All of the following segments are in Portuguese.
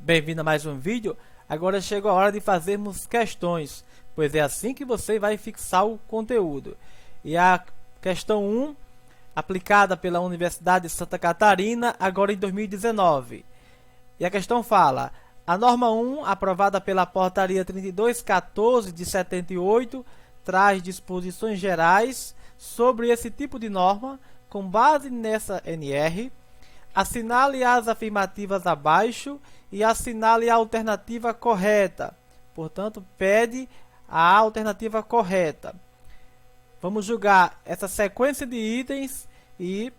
Bem-vindo a mais um vídeo. Agora chegou a hora de fazermos questões, pois é assim que você vai fixar o conteúdo. E a questão 1, aplicada pela Universidade de Santa Catarina, agora em 2019. E a questão fala: a norma 1, aprovada pela Portaria 3214 de 78, traz disposições gerais sobre esse tipo de norma. Com base nessa NR, assinale as afirmativas abaixo e assinale a alternativa correta. Portanto, pede a alternativa correta. Vamos julgar essa sequência de itens e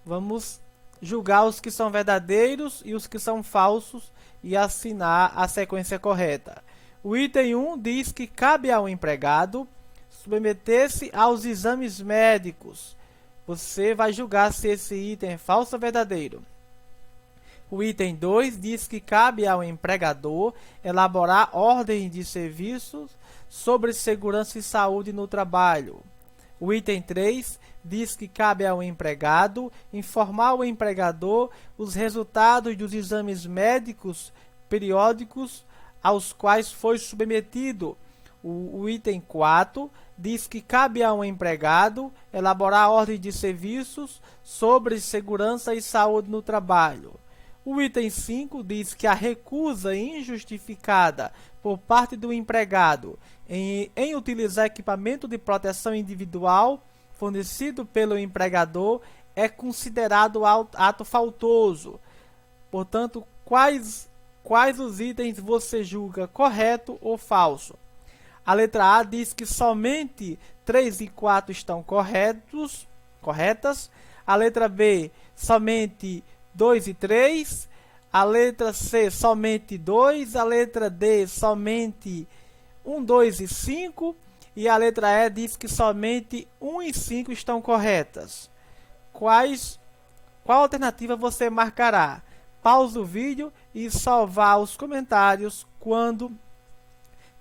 vamos julgar os que são verdadeiros e os que são falsos e assinar a sequência correta. O item 1 diz que cabe ao empregado submeter-se aos exames médicos. Você vai julgar se esse item é falso ou verdadeiro. O item 2 diz que cabe ao empregador elaborar ordens de serviços sobre segurança e saúde no trabalho. O item 3 diz que cabe ao empregado informar o empregador os resultados dos exames médicos periódicos aos quais foi submetido. O item 4 diz que cabe ao empregado elaborar ordens de serviços sobre segurança e saúde no trabalho. O item 5 diz que a recusa injustificada por parte do empregado em utilizar equipamento de proteção individual fornecido pelo empregador é considerado ato faltoso. Portanto, quais os itens você julga correto ou falso? A letra A diz que somente 3 e 4 estão corretas. A letra B, somente 2 e 3. A letra C, somente 2. A letra D, somente 1, 2 e 5. E a letra E diz que somente 1 e 5 estão corretas. Qual alternativa você marcará? Pause o vídeo e salvar os comentários quando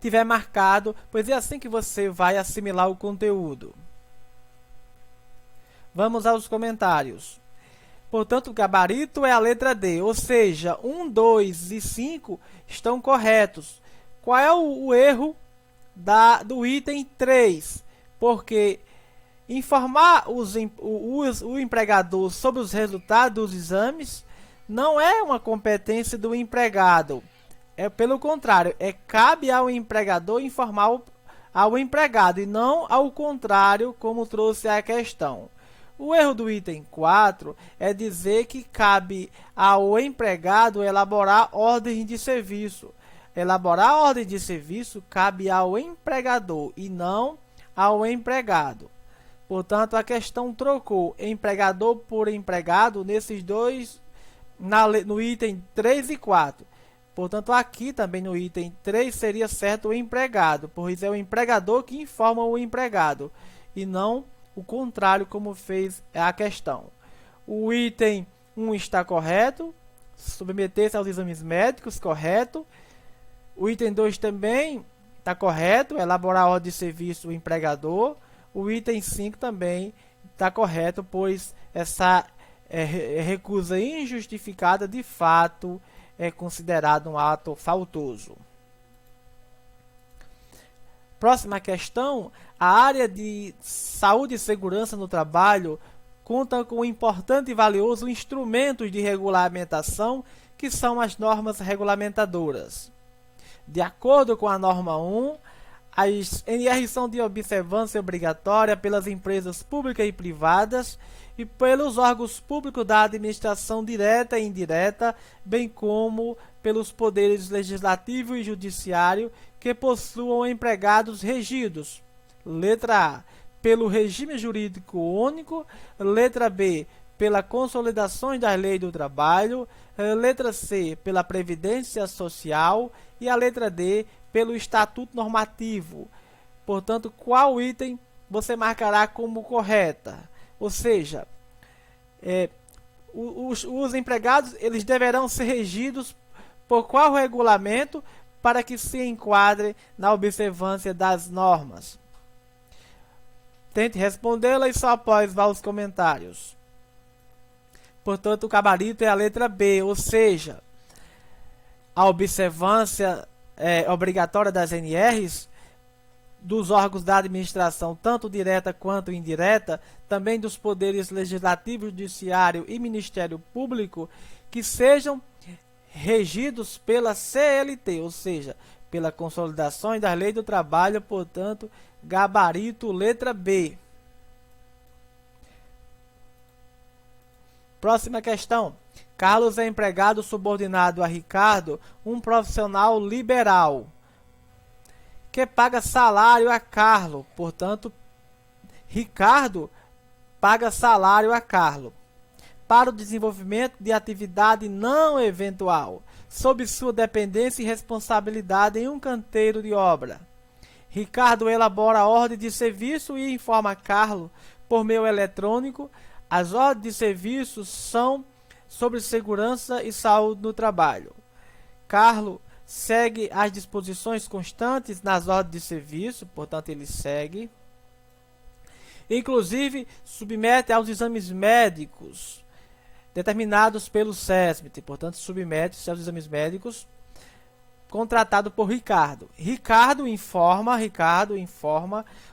tiver marcado, pois é assim que você vai assimilar o conteúdo. Vamos aos comentários. Portanto, o gabarito é a letra D, ou seja, 1, 2 e 5 estão corretos. Qual é o erro do item 3? Porque informar o empregador sobre os resultados dos exames não é uma competência do empregado. Pelo contrário, cabe ao empregador informar ao empregado e não ao contrário, como trouxe a questão. O erro do item 4 é dizer que cabe ao empregado elaborar ordens de serviço. Elaborar ordem de serviço cabe ao empregador e não ao empregado. Portanto, a questão trocou empregador por empregado nesses dois, no item 3 e 4. Portanto, aqui também no item 3 seria certo o empregado, pois é o empregador que informa o empregado, e não o contrário, como fez a questão. O item 1 está correto, submeter-se aos exames médicos, correto. O item 2 também está correto, elaborar a ordem de serviço do empregador. O item 5 também está correto, pois essa recusa injustificada de fato é considerado um ato faltoso. Próxima questão: a área de saúde e segurança no trabalho conta com um importante e valioso instrumento de regulamentação, que são as normas regulamentadoras. De acordo com a norma 1, as NR são de observância obrigatória pelas empresas públicas e privadas e pelos órgãos públicos da administração direta e indireta, bem como pelos poderes legislativo e judiciário que possuam empregados regidos. Letra A, pelo regime jurídico único. Letra B, pela consolidação das leis do trabalho. Letra C, pela Previdência Social. E a letra D, pelo Estatuto Normativo. Portanto, qual item você marcará como correta? Ou seja, os empregados eles deverão ser regidos por qual regulamento para que se enquadre na observância das normas? Tente respondê-la e só após vá aos comentários. Portanto, o gabarito é a letra B, ou seja, a observância obrigatória das NRs, dos órgãos da administração, tanto direta quanto indireta, também dos poderes legislativo, judiciário e Ministério Público, que sejam regidos pela CLT, ou seja, pela consolidação da Lei do Trabalho, portanto, gabarito letra B. Próxima questão. Carlos é empregado subordinado a Ricardo, um profissional liberal, que paga salário a Carlos. Portanto, Ricardo paga salário a Carlos para o desenvolvimento de atividade não eventual, sob sua dependência e responsabilidade em um canteiro de obra. Ricardo elabora a ordem de serviço e informa Carlos por meio eletrônico. As ordens de serviço são sobre segurança e saúde no trabalho. Carlos segue as disposições constantes nas ordens de serviço, portanto ele segue. Inclusive, submete aos exames médicos determinados pelo SESMIT, portanto submete-se aos exames médicos contratado por Ricardo. Ricardo informa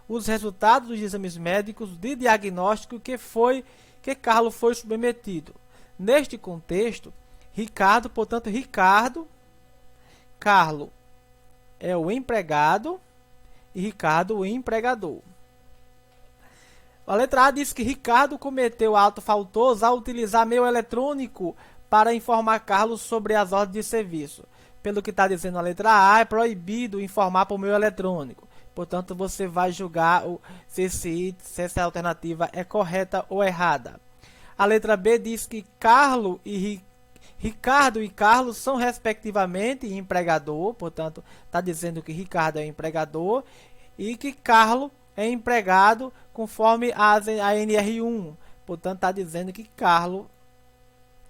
os resultados dos exames médicos de diagnóstico que Carlos foi submetido. Neste contexto, Carlos é o empregado e Ricardo o empregador. A letra A diz que Ricardo cometeu ato faltoso ao utilizar meio eletrônico para informar Carlos sobre as ordens de serviço. Pelo que está dizendo a letra A, é proibido informar por meio eletrônico. Portanto, você vai julgar se essa alternativa é correta ou errada. A letra B diz que Ricardo e Carlos são respectivamente empregador, portanto, está dizendo que Ricardo é empregador e que Carlos é empregado conforme a NR1, portanto, está dizendo que Carlos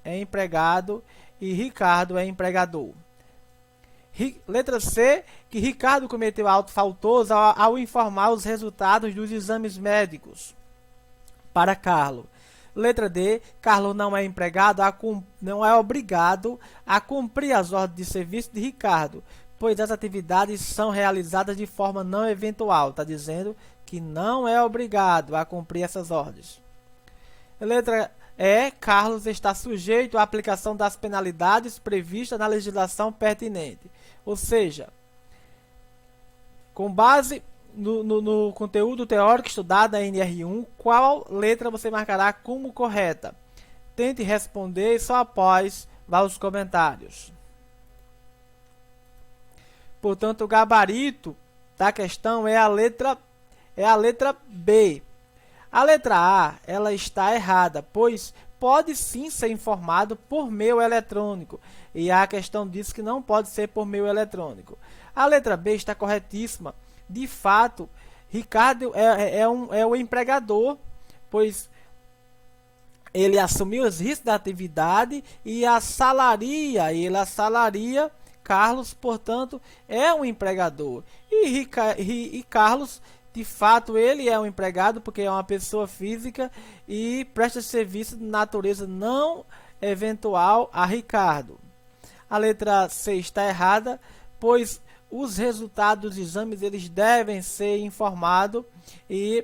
é empregado e Ricardo é empregador. Letra C, que Ricardo cometeu ato faltoso ao informar os resultados dos exames médicos para Carlos. Letra D, Carlos não é empregado, não é obrigado a cumprir as ordens de serviço de Ricardo, pois as atividades são realizadas de forma não eventual. Está dizendo que não é obrigado a cumprir essas ordens. Letra E, Carlos está sujeito à aplicação das penalidades previstas na legislação pertinente. Ou seja, com base no conteúdo teórico estudado na NR1, qual letra você marcará como correta? Tente responder só após vá aos comentários. Portanto, o gabarito da questão é a letra B. A letra A, ela está errada, pois pode sim ser informado por meio eletrônico. E a questão diz que não pode ser por meio eletrônico. A letra B está corretíssima. De fato, Ricardo é o empregador, pois ele assumiu os riscos da atividade e ele assalaria Carlos, portanto, é um empregador. E Carlos, de fato, ele é um empregado porque é uma pessoa física e presta serviço de natureza não eventual a Ricardo. A letra C está errada, pois os resultados dos exames eles devem ser informados e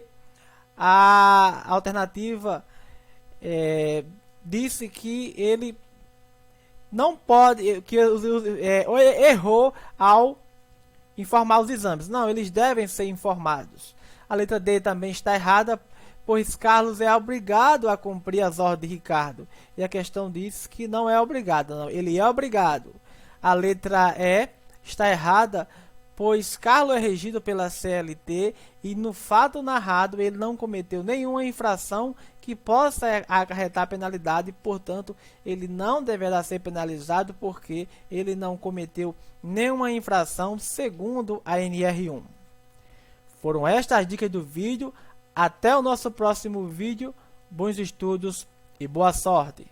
a alternativa disse que ele não pode, que errou ao informar os exames. Não, eles devem ser informados. A letra D também está errada, pois Carlos é obrigado a cumprir as ordens de Ricardo. E a questão diz que não é obrigado, não, ele é obrigado. A letra E está errada, pois Carlos é regido pela CLT e no fato narrado ele não cometeu nenhuma infração que possa acarretar penalidade, portanto, ele não deverá ser penalizado porque ele não cometeu nenhuma infração segundo a NR1. Foram estas as dicas do vídeo. Até o nosso próximo vídeo. Bons estudos e boa sorte!